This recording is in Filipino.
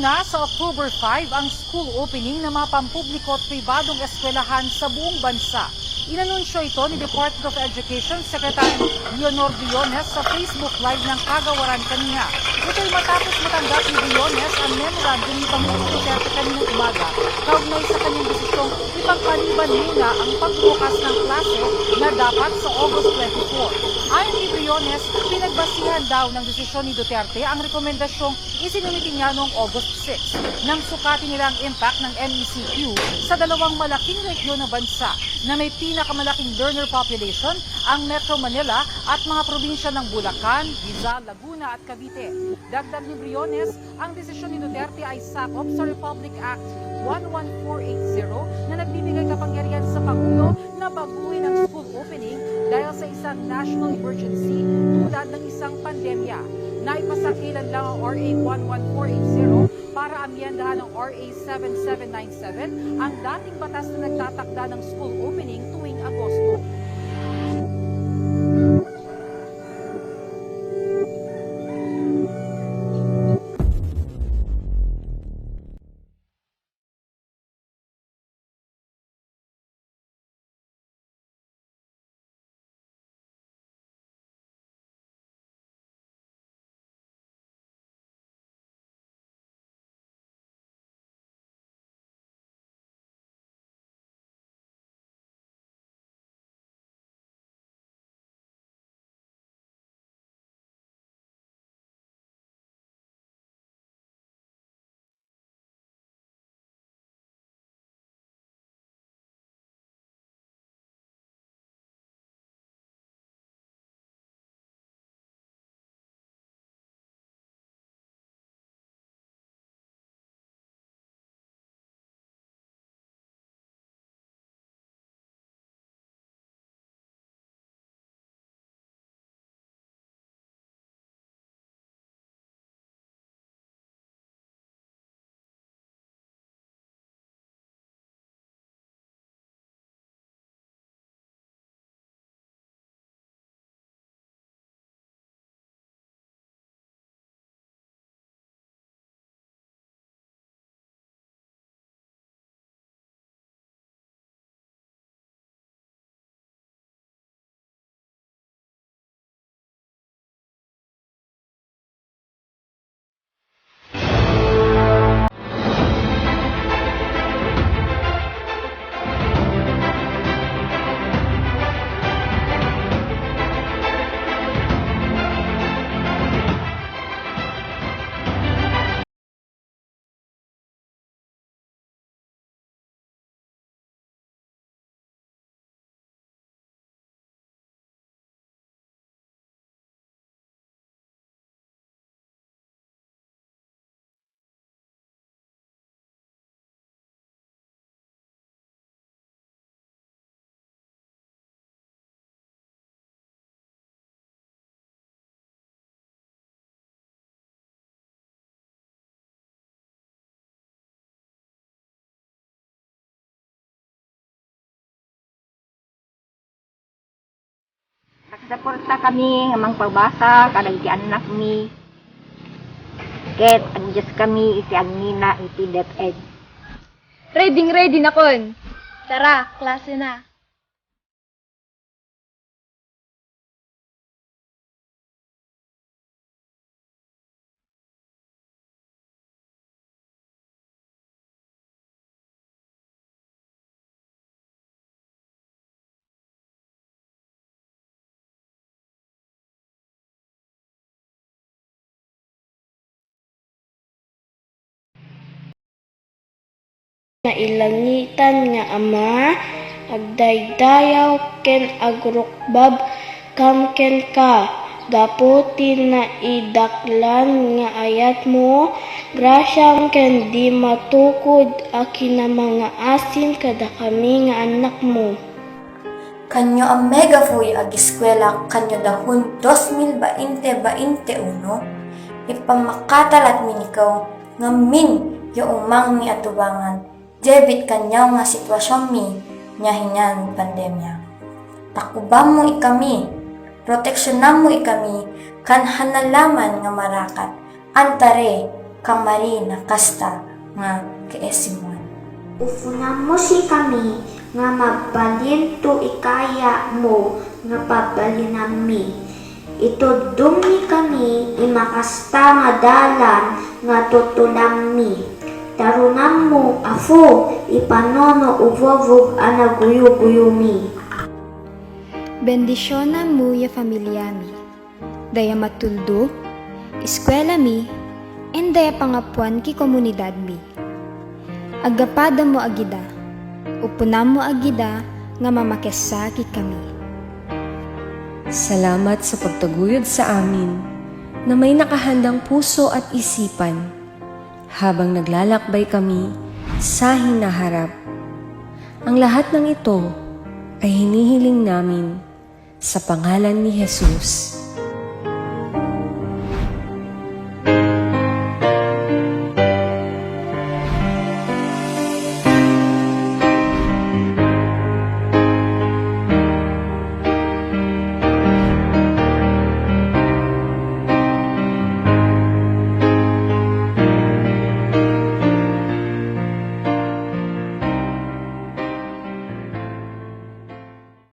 na sa October 5 ang school opening ng mga pampubliko at pribadong eskwelahan sa buong bansa. Inanunsyo ito ni Department of Education Secretary Leonor Briones sa Facebook Live ng Kagawaran kanina. Ito'y matapos matanggap ni Briones ang memorandum ni Pangulong Duterte kaninang umaga kaugnay sa kanyang desisyong ipagpaliban muna ang pagbukas ng klase na dapat sa August 24. Ayon ni Briones, pinagbasihan daw ng desisyon ni Duterte ang rekomendasyong isinumiti niya noong August 6 nang sukatin nila ang impact ng MECQ sa dalawang malaking rehiyon ng bansa na may pinakamalaking learner population, ang Metro Manila at mga probinsya ng Bulacan, Rizal, Laguna at Cavite. Dagdag ni Briones, ang desisyon ni Duterte ay sakop sa Republic Act 11480 na nagbibigay kapangyarihan sa Pangulo na baguhin ang school opening dahil sa isang national emergency tulad ng isang pandemya. Naipasakilan lang ang RA 11480 para amyendahan ng RA 7797 ang dating batas na nagtatakda ng school opening tuwing Agosto. Nagsuporta kami nga mang pagbasa kadang ti anak mi. Ket adjust kami iti agnina iti DepEd. Ready na kon. Tara, klase na. Nailangitan nga ama, agdaydayaw ken agrukbab kam ken ka, gaputin na idaklan nga ayat mo, grasyam ken di matukod akina mga asin kada kami nga anak mo. Kanyo ang megafoy ag eskwela kanyo dahon 2020-21, ipamakatalat minikaw nga min yung umang ni atubangan. Debit kanyaw nga sitwasyon mi nya hinyan pandemya. Takubam mo ikami, proteksyonan mo ikami kan hanalaman nga marakat. Antare kamari na kasta nga kaesimuan. Ufunan mo si kami nga magbalin to ikaya mo nga pabalinami. Ito dumi kami imakasta nga dalan nga tutulami. Tarunam mo afo ipanono uvovog anaguyuguyumi. Bendisyonan mo ya familia mi. Daya matuldo, eskwela mi, and daya pangapuan ki komunidad mi. Agapada mo agida, upunan mo agida nga mamakesa ki kami. Salamat sa pagtaguyod sa amin na may nakahandang puso at isipan habang naglalakbay kami sa hinaharap. Ang lahat ng ito ay hinihiling namin sa pangalan ni Jesus.